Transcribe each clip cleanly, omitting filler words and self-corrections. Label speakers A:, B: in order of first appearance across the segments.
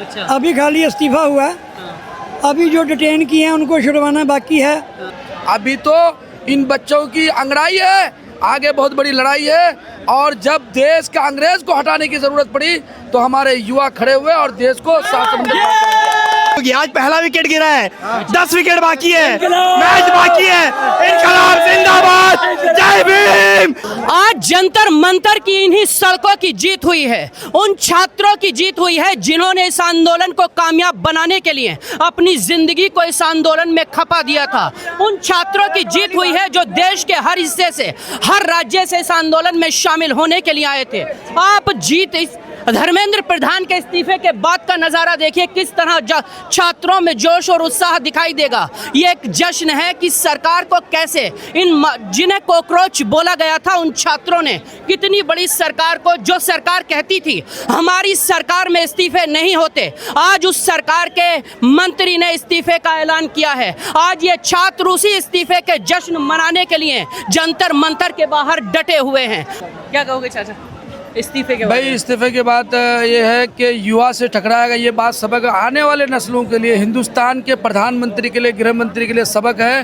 A: अच्छा।
B: अभी खाली इस्तीफा हुआ है। अभी जो डिटेन किए हैं उनको छुड़वाना बाकी है।
C: अभी तो इन बच्चों की अंगड़ाई है, आगे बहुत बड़ी लड़ाई है। और जब देश का अंग्रेज को हटाने की जरूरत पड़ी तो हमारे युवा खड़े हुए और देश को
D: आज पहला विकेट गिरा है, 10 विकेट बाकी है, मैच बाकी है। इनकलाब जिंदाबाद, जय भीम।
A: आज जंतर मंतर की इन्हीं सड़कों की जीत हुई है, उन छात्रों की जीत हुई है जिन्होंने इस आंदोलन को कामयाब बनाने के लिए अपनी जिंदगी को इस आंदोलन में खपा दिया था। उन छात्रों की जीत हुई है जो देश के हर हिस्से से, हर राज्य से इस आंदोलन में शामिल होने के लिए आए थे। आप जीत इस धर्मेंद्र प्रधान के इस्तीफे के बाद का नजारा देखिए, किस तरह छात्रों में जोश और उत्साह दिखाई देगा। ये एक जश्न है कि सरकार को कैसे जिन्हें कॉकरोच बोला गया था उन छात्रों ने कितनी बड़ी सरकार को, जो सरकार कहती थी हमारी सरकार में इस्तीफे नहीं होते, आज उस सरकार के मंत्री ने इस्तीफे का ऐलान किया है। आज ये छात्र उसी इस्तीफे के जश्न मनाने के लिए जंतर मंतर के बाहर डटे हुए हैं। क्या कहोगे चाचा इस्तीफे के
C: भाई? इस्तीफे के बाद ये है कि युवा से टकराएगा, ये बात सबक आने वाले नस्लों के लिए, हिंदुस्तान के प्रधानमंत्री के लिए, गृह मंत्री के लिए सबक है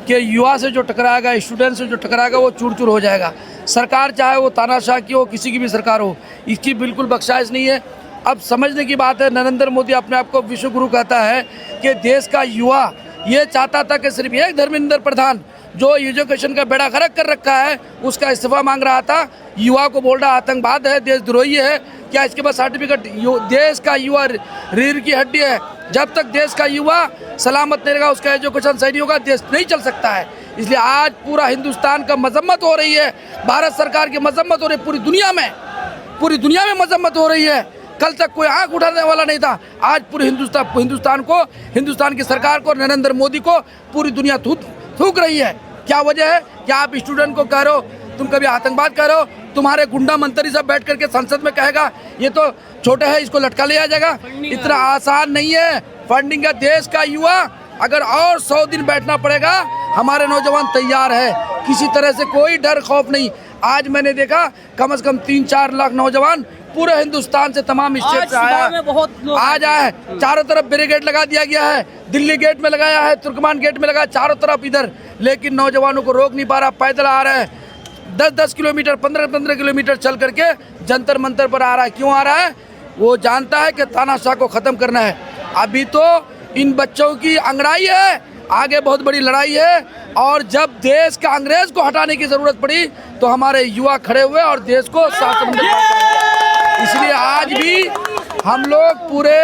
C: कि युवा से जो टकराएगा, स्टूडेंट से जो टकराएगा वो चूर चूर हो जाएगा। सरकार चाहे वो तानाशाह की हो, किसी की भी सरकार हो, इसकी बिल्कुल बख्शाइश नहीं है। अब समझने की बात है, नरेंद्र मोदी अपने आप को विश्व गुरु कहता है कि देश का युवा ये चाहता था कि सिर्फ एक धर्मेंद्र प्रधान जो एजुकेशन का बेड़ा गर्क कर रखा है उसका इस्तीफा मांग रहा था। युवा को बोल रहा आतंकवाद है, देशद्रोही है। क्या इसके बाद सर्टिफिकेट? देश का युवा रीढ़ की हड्डी है। जब तक देश का युवा सलामत नहीं रहेगा, उसका एजुकेशन सही नहीं होगा, देश नहीं चल सकता है। इसलिए आज पूरा हिंदुस्तान का मजम्मत हो रही है, भारत सरकार की मजम्मत हो रही है, पूरी दुनिया में मजम्मत हो रही है। कल तक कोई आंख उठाने वाला नहीं था, आज पूरे हिंदुस्तान को, हिंदुस्तान की सरकार को, नरेंद्र मोदी को पूरी दुनिया थूक रही है। क्या वजह है? क्या आप स्टूडेंट को कह रहे हो तुम कभी आतंकवाद कर रहे हो? तुम्हारे गुंडा मंत्री सब बैठ करके संसद में कहेगा ये तो छोटे है, इसको लटका लिया जाएगा। इतना आसान नहीं है फंडिंग का। देश का युवा अगर और 100 दिन बैठना पड़ेगा, हमारे नौजवान तैयार है, किसी तरह से कोई डर खौफ नहीं। आज मैंने देखा कम से कम 3-4 लाख नौजवान पूरे हिंदुस्तान से, तमाम स्टेट से आया है। चारों तरफ बैरिकेड लगा दिया गया है, दिल्ली गेट में लगाया है, तुर्कमान गेट में लगाया, चारों तरफ इधर, लेकिन नौजवानों को रोक नहीं पा रहा। पैदल आ रहे हैं 10-10 किलोमीटर, 15-15 किलोमीटर चल करके जंतर मंतर पर आ रहा है। क्यों आ रहा है? वो जानता है कि तानाशाह को ख़त्म करना है। अभी तो इन बच्चों की अंगड़ाई है, आगे बहुत बड़ी लड़ाई है। और जब देश का अंग्रेज को हटाने की ज़रूरत पड़ी तो हमारे युवा खड़े हुए और देश को शासन। इसलिए आज भी हम लोग पूरे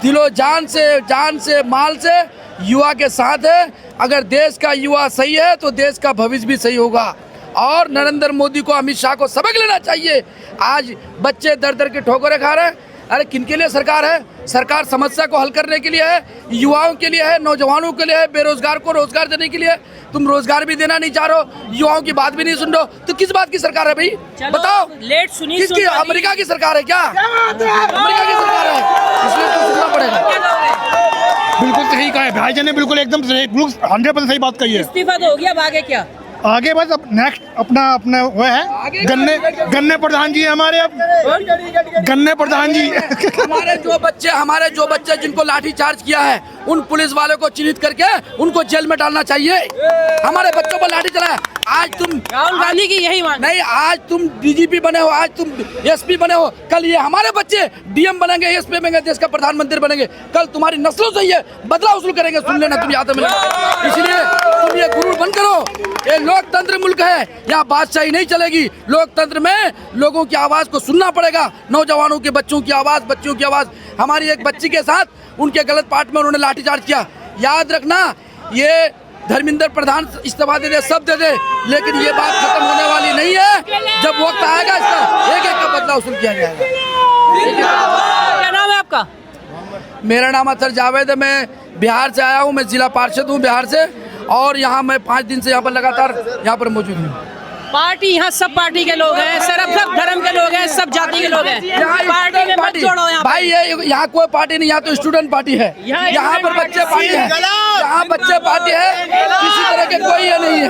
C: दिलो जान से माल से युवा के साथ है। अगर देश का युवा सही है तो देश का भविष्य भी सही होगा। और नरेंद्र मोदी को, अमित शाह को सबक लेना चाहिए। आज बच्चे दर दर के ठोकरें खा रहे हैं। अरे किनके लिए सरकार है? सरकार समस्या को हल करने के लिए है, युवाओं के लिए है, नौजवानों के लिए है, बेरोजगार को रोजगार देने के लिए। तुम रोजगार भी देना नहीं चाह रहे हो, युवाओं की बात भी नहीं सुन रहे हो, तो किस बात की सरकार है भाई? बताओ, किसकी? अमेरिका की सरकार है क्या? अमेरिका की सरकार है, इसलिए तो सुनना पड़ेगा।
D: बिल्कुल सही कहा है भाईजान ने, बिल्कुल एकदम 100% सही बात कही है।
A: इस्तीफा तो हो गया, अब आगे क्या?
D: आगे बस अब नेक्स्ट अपना वो है गन्ने प्रधान जी हमारे, अब गन्ने प्रधान जी।
C: हमारे जो बच्चे जिनको लाठी चार्ज किया है उन पुलिस वालों को चिन्हित करके उनको जेल में डालना चाहिए। हमारे बच्चों पर लाठी चलाया। आज तुम
A: राहुल गांधी की यही मांग
C: नहीं, आज तुम डीजीपी बने हो, आज तुम एसपी बने हो, कल ये हमारे बच्चे डीएम बनेंगे, एसपी बनेंगे, देश का प्रधानमंत्री बनेंगे। कल तुम्हारी नस्लों से ये बदला वसूल करेंगे, सुन लेना, तुम याद मिलेगा। इसलिए तुम ये गुरु बंद करो। ये लोकतंत्र मुल्क है, यहाँ बादशाही नहीं चलेगी। लोकतंत्र में लोगों की आवाज को सुनना पड़ेगा, नौजवानों के, बच्चों की आवाज, बच्चियों की आवाज। हमारी एक बच्ची के साथ उनके गलत पार्ट में उन्होंने लाठीचार्ज किया। याद रखना, ये धर्मेंद्र प्रधान इस्तीफा दे दे, सब दे दे, लेकिन ये बात खत्म होने वाली नहीं है। जब वक्त आएगा इसका एक का बदला वसूल किया जाएगा।
A: क्या नाम है आपका?
C: मेरा नाम अतर जावेद है, मैं बिहार से आया हूँ, मैं जिला पार्षद हूँ बिहार से, और यहाँ मैं 5 दिन से यहाँ पर लगातार यहाँ पर मौजूद हूँ।
A: पार्टी, यहाँ सब पार्टी के लोग हैं, सब धर्म के लोग हैं, सब जाति के लोग हैं। पार्टी में मत जोड़ो यहाँ
C: भाई, ये यहाँ कोई पार्टी नहीं, यहाँ तो स्टूडेंट पार्टी है। यहाँ पर बच्चे पार्टी है, यहाँ बच्चे पार्टी है, किसी तरह के कोई ये नहीं है।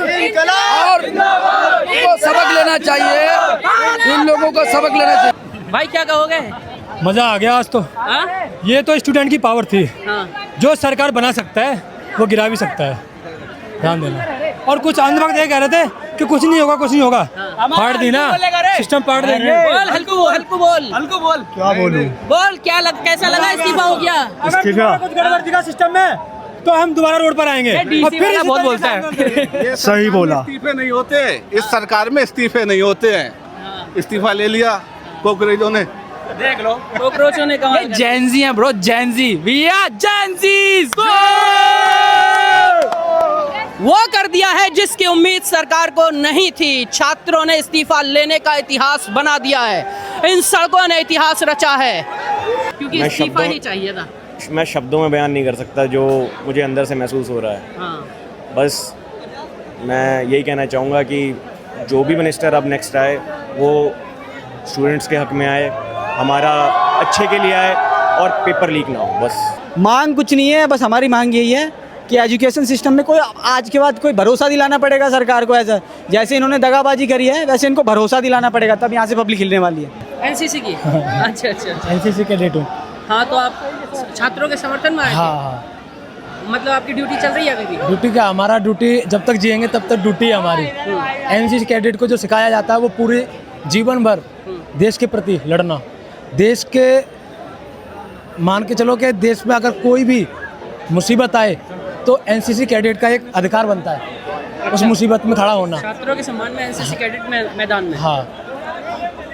C: और इनको सबक लेना चाहिए, इन लोगों को सबक लेना चाहिए।
A: भाई क्या कहोगे?
E: मज़ा आ गया आज तो।
A: हाँ?
E: ये तो स्टूडेंट की पावर थी।
A: हाँ।
E: जो सरकार बना सकता है वो गिरा भी सकता है, ध्यान देना। और कुछ अंधभक्त ये कह रहे थे कि कुछ नहीं होगा, कुछ नहीं होगा। फाड़ दी ना, सिस्टम फाड़ देंगे।
A: बोल हल्कू बोल
D: क्या बोलूं?
A: बोल कैसा लगा इस्तीफा हो गया?
E: अगर कुछ गड़बड़ दिखा सिस्टम में तो हम दोबारा रोड पर आएंगे। और फिर बहुत बोलता है।
D: सही बोला।
F: इस्तीफे नहीं होते, इस सरकार में इस्तीफे नहीं होते हैं। इस्तीफा ले लिया कांग्रेसों ने,
A: देख लो कॉकरोचों ने कहा
C: जैनजी है ब्रो, जैनजी, वी आर जैनजीज।
A: वो कर दिया है जिसकी उम्मीद सरकार को नहीं थी। छात्रों ने इस्तीफा लेने का इतिहास बना दिया है। इन सड़कों ने इतिहास रचा है, क्योंकि
G: मैं
A: इस्तीफा
G: शब्दों-
A: ही चाहिए था।
G: मैं शब्दों में बयान नहीं कर सकता जो मुझे अंदर से महसूस हो रहा है।
A: हाँ।
G: बस मैं यही कहना चाहूँगा कि जो भी मिनिस्टर अब नेक्स्ट आए वो स्टूडेंट्स के हक में आए, हमारा अच्छे के लिए आए और पेपर लीक ना हो। बस
H: मांग कुछ नहीं है, बस हमारी मांग यही है कि एजुकेशन सिस्टम में कोई आज के बाद कोई भरोसा दिलाना पड़ेगा सरकार को। ऐसा जैसे इन्होंने दगाबाजी करी है वैसे इनको भरोसा दिलाना पड़ेगा, तब यहाँ से पब्लिक हिलने वाली है।
A: एनसीसी की अच्छा
E: एनसीसी कैडेट हूँ।
A: हाँ, तो आप छात्रों के समर्थन में आए थे?
E: हाँ,
A: मतलब आपकी ड्यूटी चल रही है अभी भी?
E: ड्यूटी क्या, हमारा ड्यूटी जब तक जिएंगे तब तक ड्यूटी है हमारी। एनसीसी कैडेट को जो सिखाया जाता है वो पूरे जीवन भर देश के प्रति लड़ना। देश के मान के चलो कि देश में अगर कोई भी मुसीबत आए तो एनसीसी कैडेट का एक अधिकार बनता है उस मुसीबत में खड़ा होना।
A: छात्रों के सम्मान में एनसीसी कैडेट मैदान में।
E: हाँ,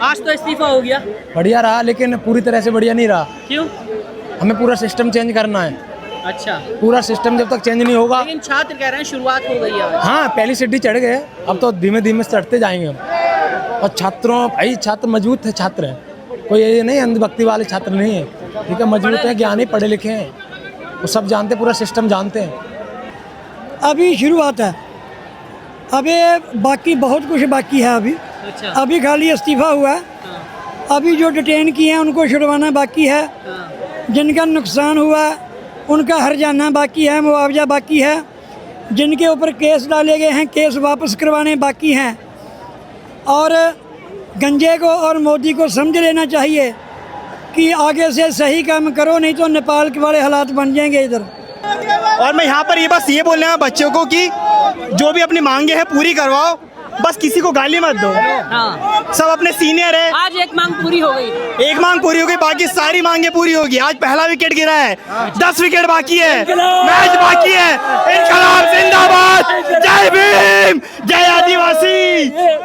A: आज तो इस्तीफा हो गया।
E: बढ़िया रहा लेकिन पूरी तरह से बढ़िया नहीं रहा।
A: क्यों?
E: हमें पूरा सिस्टम चेंज करना है।
A: अच्छा,
E: पूरा सिस्टम जब तक चेंज नहीं होगा।
A: लेकिन छात्र कह रहे हैं शुरुआत हो गई है।
E: हाँ, पहली सीढ़ी चढ़ गए, अब तो धीमे धीमे चढ़ते जाएंगे हम। और छात्रों, भाई छात्र मजबूत है, छात्र हैं, कोई ये नहीं अंधभक्ति वाले छात्र नहीं है, ठीक है, मजबूत है, ज्ञानी, पढ़े लिखे हैं, वो सब जानते, पूरा सिस्टम जानते हैं।
B: अभी शुरुआत है, अभी बाकी बहुत कुछ बाकी है।
A: अच्छा।
B: अभी खाली इस्तीफा हुआ है। अभी जो डिटेन किए हैं उनको छुड़वाना बाकी है। जिनका नुकसान हुआ उनका हर्जाना बाकी है, मुआवजा बाकी है। जिनके ऊपर केस डाले गए हैं केस वापस करवाने बाकी हैं। और गंजे को और मोदी को समझ लेना चाहिए कि आगे से सही काम करो, नहीं तो नेपाल के वाले हालात बन जाएंगे इधर।
D: और मैं यहाँ पर बस ये बोलना है बच्चों को कि जो भी अपनी मांगे हैं पूरी करवाओ, बस किसी को गाली मत दो।
A: हाँ।
D: सब अपने सीनियर है।
A: आज एक मांग पूरी हो गई।
D: एक मांग पूरी हो गई, बाकी सारी मांगे पूरी होगी। आज पहला विकेट गिरा है, 10 विकेट बाकी है, मैच बाकी है। इनकलाब जिंदाबाद, जय भीम, जय आदिवासी,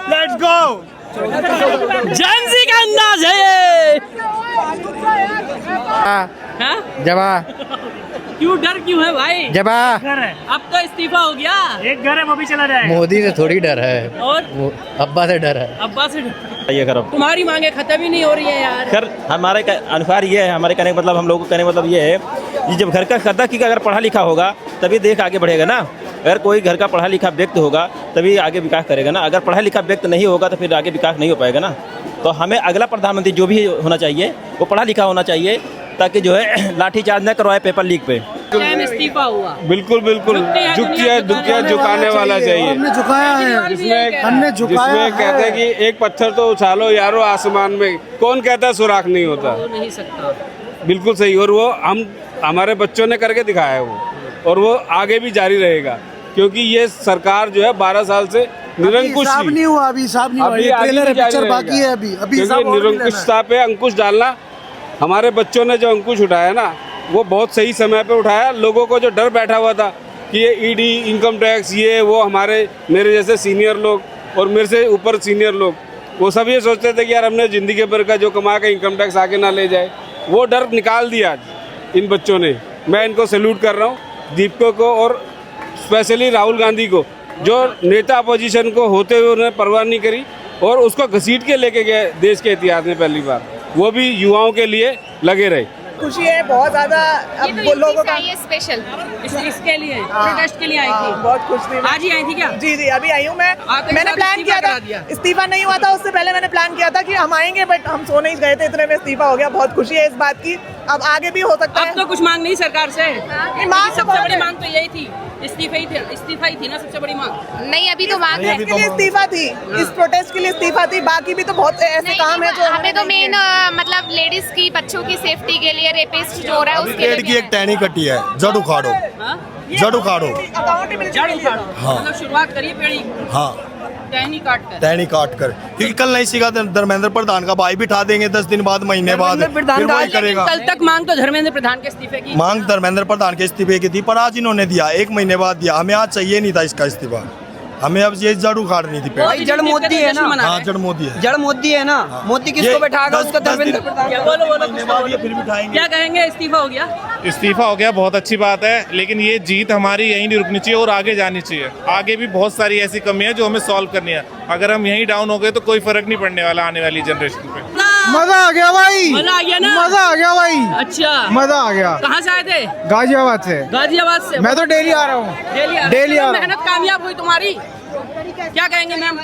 D: लेट्स गो।
A: जेनजी का अंदाज है। हाँ?
C: जबा
A: क्यों डर क्यों है भाई?
C: जबा
A: अब तो इस्तीफा हो गया।
E: एक घर है वो भी चला जाएगा।
C: मोदी से थोड़ी डर है,
A: और
C: वो अब्बा से डर है।
A: अब्बा से
G: ये खराब
A: तुम्हारी मांगे खत्म ही नहीं हो रही है यार।
G: खैर हमारे अनुसार ये है, हमारे कहने का मतलब, हम लोगों को कहने का मतलब ये है कि जब घर का करता कि अगर पढ़ा लिखा होगा तभी देश आगे बढ़ेगा ना। अगर कोई घर का पढ़ा लिखा व्यक्ति होगा तभी आगे विकास करेगा ना। अगर पढ़ा लिखा व्यक्ति नहीं होगा तो फिर आगे विकास नहीं हो पाएगा ना। तो हमें अगला प्रधानमंत्री जो भी होना चाहिए वो पढ़ा लिखा होना चाहिए, ताकि जो है लाठीचार्ज न करवाए पेपर लीक पे।
A: टाइम इस्तीफा हुआ।
F: बिल्कुल बिल्कुल दुखिया झुकाने वाला चाहिए।
E: हमने झुकाया है,
F: जिसमें कहते हैं कि एक पत्थर तो उछालो यारो आसमान में, कौन कहता है सुराख नहीं होता।
A: हो नहीं सकता।
F: बिल्कुल सही। और वो हमारे बच्चों ने करके दिखाया है वो, और वो आगे भी जारी रहेगा, क्योंकि ये सरकार जो है 12 साल से निरंकुश
E: नहीं हुआ, अभी साहब नहीं हुआ,
F: अभी
E: ये
F: आगे
E: ट्रेलर है,
F: भी जारी
E: पिक्चर बाकी
F: रहेगा।
E: है अभी
F: क्योंकि
E: सब और भी लेना है।
F: निरंकुशता पे अंकुश डालना, हमारे बच्चों ने जो अंकुश उठाया ना वो बहुत सही समय पे उठाया। लोगों को जो डर बैठा हुआ था कि ये ईडी, इनकम टैक्स, ये वो, हमारे मेरे जैसे सीनियर लोग और मेरे से ऊपर सीनियर लोग, वो सब ये सोचते थे कि यार हमने ज़िंदगी भर का जो कमा के इनकम टैक्स आगे ना ले जाए। वो डर निकाल दिया आज इन बच्चों ने। मैं इनको सैल्यूट कर रहा हूँ, दीपक को और स्पेशली राहुल गांधी को, जो नेता अपोजिशन को होते हुए उन्होंने परवाह नहीं करी और उसको घसीट के लेके गए देश के इतिहास में पहली बार, वो भी युवाओं के लिए लगे रहे।
I: खुशी है बहुत ज्यादा। अब वो लोगों का
J: स्पेशल
A: इसके लिए प्रोटेस्ट के लिए आई थी।
I: बहुत खुश थी।
A: आज ही आई थी क्या?
I: जी जी अभी आई हूँ मैं।
A: आते
I: मैंने
A: साथ
I: प्लान किया
A: इस्तीफा
I: था,
A: करा दिया।
I: इस्तीफा नहीं हुआ था उससे पहले मैंने प्लान किया था कि हम आएंगे, बट हम सो नहीं गए थे, इतने में इस्तीफा हो गया। बहुत खुशी है इस बात की। अब आगे भी हो सकता है।
A: अब तो कुछ मांग नहीं सरकार से।
I: मांग
A: सबसे बड़ी मांग तो यही थी इस्तीफा ही थी ना सबसे बड़ी मांग।
J: नहीं, अभी तो मांग है।
I: के लिए इस्तीफा थी, इस प्रोटेस्ट के लिए इस्तीफा थी, बाकी भी तो बहुत ऐसे काम है जो
J: हमें तो मेन मतलब लेडीज की, बच्चों की सेफ्टी के लिए, रेपिस्ट जो हो रहा है उसके लिए
D: की एक टहनी कटी है, जड़ उखाड़ो, जड़ उखाड़ो। हाँ।
A: मतलब शुरुआत करिए पेड़ी,
D: हाँ,
A: टहनी काट कर।
D: क्योंकि कल नहीं सीखा धर्मेंद्र प्रधान का भाई बिठा देंगे 10 दिन बाद, महीने बाद, फिर वही करेगा।
A: कल तक मांग तो धर्मेंद्र प्रधान के इस्तीफे की,
D: मांग धर्मेंद्र प्रधान के इस्तीफे की थी, पर आज इन्होंने दिया, 1 महीने बाद दिया। हमें आज चाहिए नहीं था इसका इस्तीफा, हमें अब ये जड़ उखाड़नी थी।
A: भाई जड़ मोदी है ना।
D: हाँ, जड़ मोदी है,
A: जड़ मोदी है ना। मोदी किसको बैठाएगा, उसका धर्मेंद्र प्रधान। बोलो
D: फिर बिठाएंगे।
A: क्या कहेंगे, इस्तीफा हो गया?
K: इस्तीफा हो गया, बहुत अच्छी बात है, लेकिन ये जीत हमारी यहीं नहीं रुकनी चाहिए और आगे जानी चाहिए। आगे भी बहुत सारी ऐसी कमियां जो हमें सॉल्व करनी है। अगर हम यहीं डाउन हो गए तो कोई फर्क नहीं पड़ने वाला आने वाली जनरेशन पे।
B: मजा आ गया भाई,
A: मजा आ गया ना,
B: मजा आ गया भाई,
A: अच्छा
B: मजा आ गया।
A: कहाँ से आए थे?
B: गाजियाबाद से।
A: गाजियाबाद से।
B: मैं तो डेली आ रहा हूँ,
A: डेली आ रहा हूँ। मेहनत कामयाब हुई तुम्हारी। क्या कहेंगे मैम,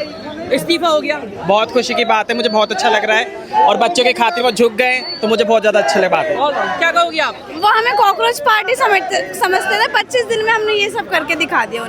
A: इस्तीफा हो गया?
H: बहुत खुशी की बात है, मुझे बहुत अच्छा लग रहा है, और बच्चों के खातिर वो झुक गए तो मुझे बहुत ज़्यादा अच्छा लगा।
A: क्या कहोगे आप?
J: वो हमें कॉकरोच पार्टी समझते थे, 25 दिन में हमने ये सब करके दिखा दिया।